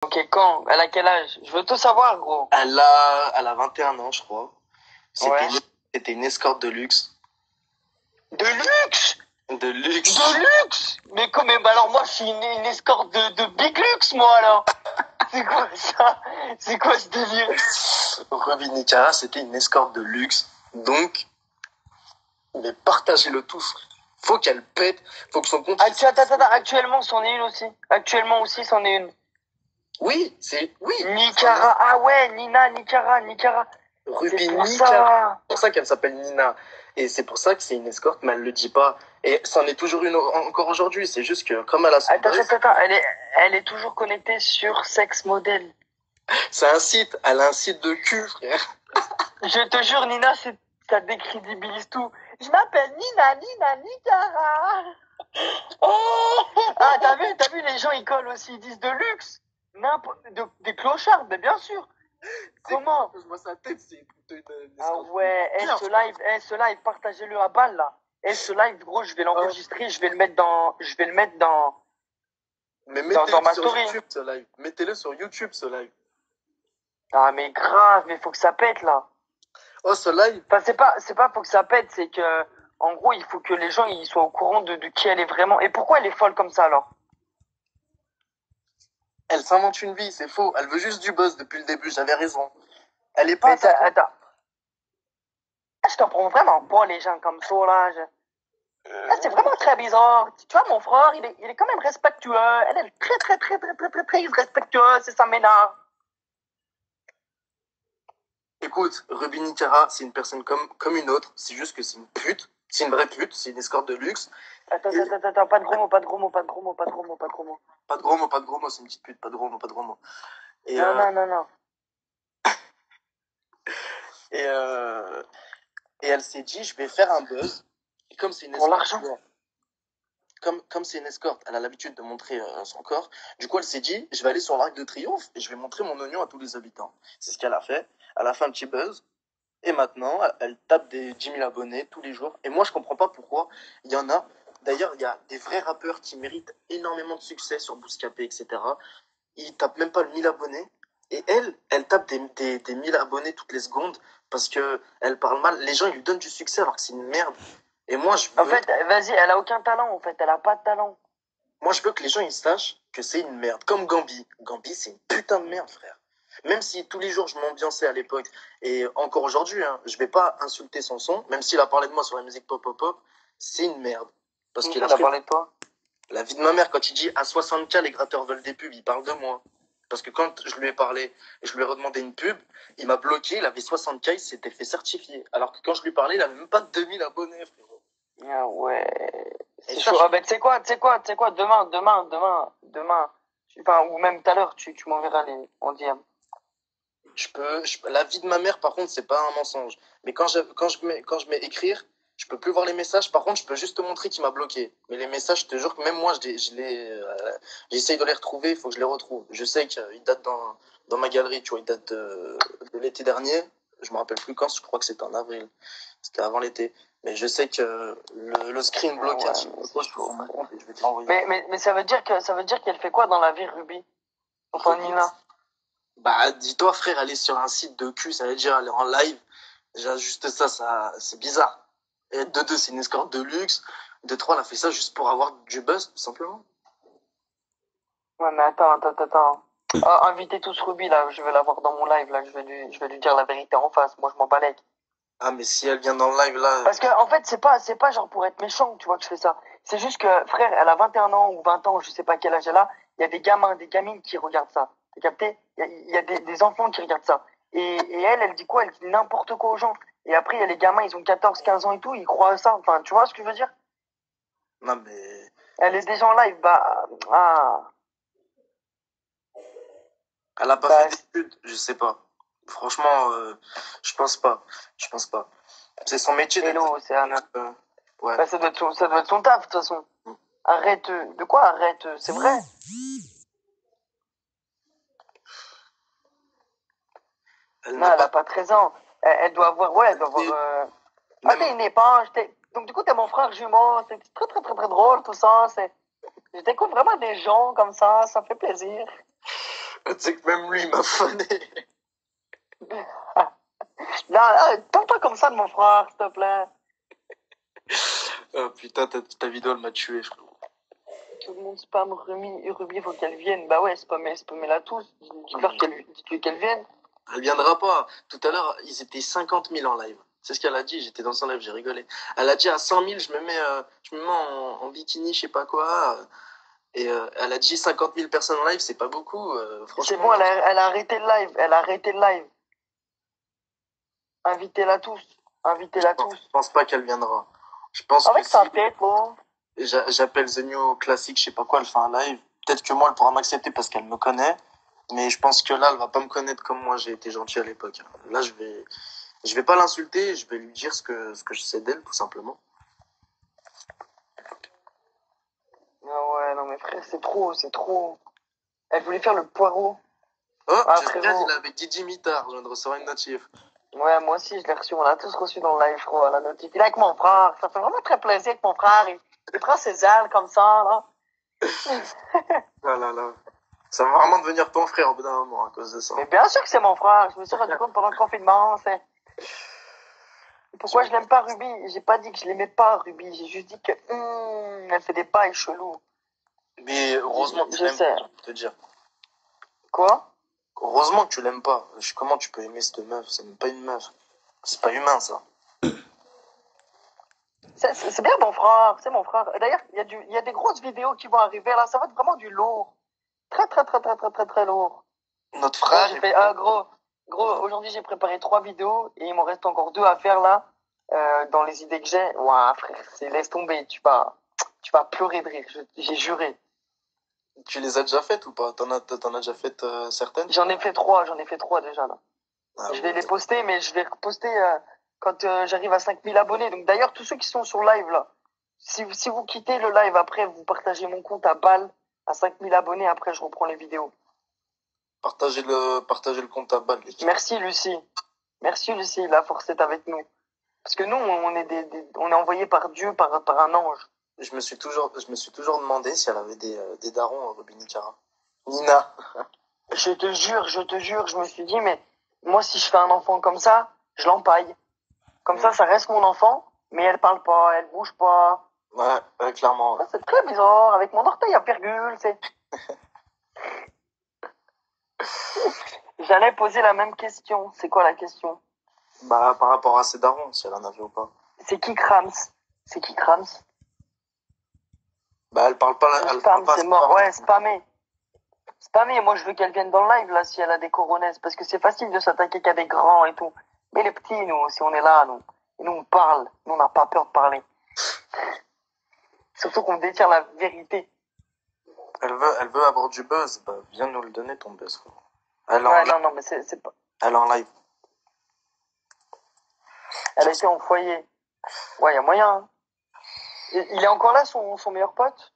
Ok, quand? Elle a quel âge? Je veux tout savoir, gros. Elle a 21 ans, je crois. Ouais. C'était une escorte de luxe. De luxe? De luxe. De luxe? Mais comme, bah alors moi, je suis une escorte de big luxe, moi, alors. C'est quoi ça? C'est quoi ce délire? Robin Nicara, c'était une escorte de luxe. Donc, mais partagez-le tous. Faut qu'elle pète. Faut que son compte. Attends, actuellement, c'en est une aussi. Actuellement aussi, c'en est une. Oui. Nicara, ah ouais, Nicara. Ruby C'est pour Nicara. ça. C'est pour ça qu'elle s'appelle Nina. Et c'est pour ça que c'est une escorte, mais elle le dit pas. Et c'en est toujours une encore aujourd'hui. C'est juste que comme elle a son Attends, buzz, elle est toujours connectée sur Sex Model. c'est un site. Elle a un site de cul, frère. Je te jure, Nina, ça décrédibilise tout. Je m'appelle Nicara. Oh ah, t'as vu, les gens, ils collent aussi, ils disent de luxe. Des clochards, mais bien sûr. Comment? Je vois sa tête, c'est plutôt une Ah escorte. ouais, ce live, partagez-le à balle, là. Ce live, gros, je vais l'enregistrer, je vais le mettre dans, Mais dans ma mettez-le sur story. YouTube, ce live. Mettez-le sur YouTube, ce live. Ah, mais grave, mais faut que ça pète, là. Oh, ce live. Enfin, c'est pas faut que ça pète, c'est que, en gros, il faut que les gens, ils soient au courant de qui elle est vraiment. Et pourquoi elle est folle comme ça, alors? Elle s'invente une vie, c'est faux. Elle veut juste du buzz depuis le début, j'avais raison. Elle est pas. Attends. Je t'en prends vraiment pas, les gens comme ça, là. C'est vraiment très bizarre. Tu vois, mon frère, il est quand même respectueux. Elle est très respectueuse, et ça m'énerve. Écoute, Ruby Nicara, c'est une personne comme une autre. C'est juste que c'est une pute. C'est une vraie pute. C'est une escorte de luxe. Attends, pas de gros mots. Pas de gros mots, pas de gros mots. C'est une petite pute. Pas de gros mots. Et, Non. et, et elle s'est dit, je vais faire un buzz. Et comme c'est une Pour escorte, l'argent. comme c'est une escorte, elle a l'habitude de montrer son corps. Du coup, elle s'est dit, je vais aller sur l'Arc de Triomphe et je vais montrer mon oignon à tous les habitants. C'est ce qu'elle a fait. Elle a fait un petit buzz. Et maintenant, elle tape des 10 000 abonnés tous les jours. Et moi, je comprends pas pourquoi. Il y en a. D'ailleurs, il y a des vrais rappeurs qui méritent énormément de succès sur Bouscapé, etc. Ils tapent même pas le 1000 abonnés. Et elle tape des 1000 abonnés toutes les secondes parce que elle parle mal. Les gens, ils lui donnent du succès alors que c'est une merde. Et moi, je veux. En fait, vas-y, elle a aucun talent, en fait. Elle a pas de talent. Moi, je veux que les gens, ils sachent que c'est une merde. Comme Gambi. Gambi, c'est une putain de merde, frère. Même si tous les jours je m'ambiançais à l'époque, et encore aujourd'hui, hein, je vais pas insulter son son, même s'il a parlé de moi sur la musique pop, c'est une merde. Parce qu'il a parlé de toi. la vie de ma mère, quand il dit à 60K, les gratteurs veulent des pubs, il parle de moi. Parce que quand je lui ai parlé et je lui ai redemandé une pub, il m'a bloqué, il avait 60K, il s'était fait certifier. Alors que quand je lui parlais, il avait même pas 2000 abonnés, frérot. Ah ouais. C'est Et chaud. ça, Ah ben, tu sais quoi, demain. Enfin, ou même tout à l'heure, tu m'enverras en DM. la vie de ma mère, par contre, c'est pas un mensonge. Mais quand je mets écrire, je peux plus voir les messages. Par contre, je peux juste te montrer qu'il m'a bloqué. Mais les messages, je te jure que même moi, j'essaye de les retrouver. Il faut que je les retrouve. Je sais qu'ils datent dans ma galerie. Tu vois, ils datent de l'été dernier. Je me rappelle plus quand. Je crois que c'était en avril. C'était avant l'été. Mais je sais que le screen blocage, Ouais, je peux mon compte et je vais te l'envoyer. mais ça veut dire qu'elle fait quoi dans la vie, Ruby? Enfin, Nina. Bah, dis-toi, frère, aller sur un site de cul, ça veut dire aller en live. Déjà, juste ça, c'est bizarre. Et de deux, c'est une escorte de luxe. De trois, elle a fait ça juste pour avoir du buzz, tout simplement. Ouais, mais attends. Ah, invitez tous Ruby, là. Je vais la voir dans mon live, là. Je vais lui dire la vérité en face. Moi, je m'en bats les. Ah, mais si elle vient dans le live, là. Parce que, en fait, c'est pas genre pour être méchant, tu vois, que je fais ça. C'est juste que, frère, elle a 21 ans ou 20 ans, je sais pas quel âge elle a. Il y a des gamins, des gamines qui regardent ça. T'as capté? Il y a des enfants qui regardent ça. Et elle dit quoi? Elle dit n'importe quoi aux gens. Et après, il y a les gamins, ils ont 14, 15 ans et tout, ils croient à ça. Enfin, tu vois ce que je veux dire? Non, mais. Elle est déjà en live, bah, ah. Elle a pas Bah, fait d'études, je sais pas. Franchement, je pense pas. Je pense pas. C'est son métier d'être. hello, c'est Anna. Ouais. Bah, ça doit être son taf, de toute façon. Arrête, de quoi arrête? C'est vrai. Non, elle a pas 13 ans. Elle doit avoir, ouais, elle doit avoir, Ah, t'es une éponge. Donc, du coup, t'es mon frère jumeau. C'est très drôle, tout ça. Je découvre vraiment des gens comme ça. Ça me fait plaisir. Tu sais que même lui, il m'a phoné. Là, parle pas comme ça de mon frère, s'il te plaît. Oh putain, ta vidéo, elle m'a tué, frérot. Tout le monde spam Ruby, faut qu'elle vienne. Bah ouais, spammez-la tous. Dites-lui qu'elle vienne. Elle viendra pas. Tout à l'heure, ils étaient 50 000 en live. C'est ce qu'elle a dit. J'étais dans son live, j'ai rigolé. Elle a dit à 100 000, je me mets en bikini, je sais pas quoi. Et elle a dit 50 000 personnes en live, c'est pas beaucoup. Franchement. C'est bon, elle a arrêté le live. Elle a arrêté le live. Invitez-la tous. Invitez-la tous. Je pense pas qu'elle viendra. Je pense Avec que sa si tête, bon. j'appelle The New Classic, je sais pas quoi, elle fait un live. Peut-être que moi, elle pourra m'accepter parce qu'elle me connaît. Mais je pense que là, elle va pas me connaître comme moi, j'ai été gentil à l'époque. Là, je vais pas l'insulter, je vais lui dire ce que je sais d'elle, tout simplement. Ah ouais, non mais frère, c'est trop, c'est trop. Elle voulait faire le poireau. Oh, Ah, je regarde, frérot. il est avec Didi Mitard, je viens de recevoir une notif. Ouais, moi aussi, je l'ai reçu. On l'a tous reçu dans le live, je crois, la notif. Il est avec mon frère. Ça fait vraiment très plaisir que mon frère, il prend ses ailes comme ça, là. Ah là là. Ça va vraiment devenir ton frère au bout d'un moment à cause de ça. Mais bien sûr que c'est mon frère. Je me suis rendu compte pendant le confinement. Pourquoi je l'aime pas, Ruby? J'ai pas dit que je l'aimais pas, Ruby. J'ai juste dit que elle fait des bails chelous. Mais heureusement que tu Je l'aimes sais. pas, je peux te dire. Quoi? Heureusement que tu l'aimes pas. Comment tu peux aimer cette meuf? C'est même pas une meuf. C'est pas humain, ça. C'est bien mon frère. C'est mon frère. D'ailleurs, il y a des grosses vidéos qui vont arriver là. Ça va être vraiment du lourd. Très, très, très, très, très, très, très lourd. Notre frère. J'ai fait, gros, aujourd'hui j'ai préparé 3 vidéos et il m'en reste encore 2 à faire là, dans les idées que j'ai. Ouah, frère, laisse tomber, tu vas pleurer de rire, j'ai juré. Tu les as déjà faites ou pas? T'en as déjà fait certaines? J'en ai fait 3 déjà là. Ah, Je vais ouais. les poster, mais je vais reposter quand j'arrive à 5000 abonnés. Donc d'ailleurs, tous ceux qui sont sur live là, si vous quittez le live après, vous partagez mon compte à balle, à 5000 abonnés, après je reprends les vidéos. Partagez le compte à balle, les gars. Merci Lucie. Merci Lucie, la force est avec nous. Parce que nous, on est envoyé par Dieu, par un ange. Je me suis toujours demandé si elle avait des darons, Ruby Nicara. Nina. Je te jure, je me suis dit, mais moi, si je fais un enfant comme ça, je l'empaille. Comme ça reste mon enfant, mais elle parle pas, elle bouge pas. Ouais, clairement. Ça, c'est très bizarre. Avec mon orteil à virgule, c'est. J'allais poser la même question. C'est quoi la question? Bah, par rapport à ses darons, si elle en avait ou pas. C'est qui Krams? C'est qui Krams? Bah, elle parle pas, elle parle Spam, pas c'est ses mort. darons. Ouais, spammer. Spammer, moi je veux qu'elle vienne dans le live là si elle a des coronets. Parce que c'est facile de s'attaquer qu'à des grands et tout. Mais les petits, nous, si on est là, nous on parle. Nous on n'a pas peur de parler. Surtout qu'on détient la vérité. Elle veut avoir du buzz. Bah, viens nous le donner, ton buzz, frérot. Elle est en Ouais, live. non, mais c'est pas. Elle est en live. Elle était en foyer. Ouais, y a moyen. Hein. Il est encore là, son meilleur pote?